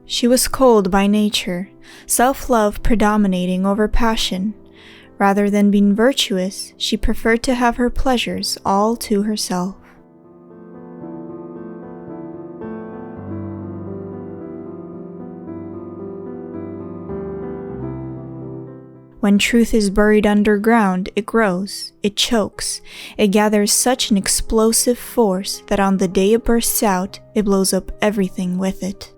She was cold by nature, self-love predominating over passion. Rather than being virtuous, she preferred to have her pleasures all to herself. When truth is buried underground, it grows, it chokes, it gathers such an explosive force that on the day it bursts out, it blows up everything with it.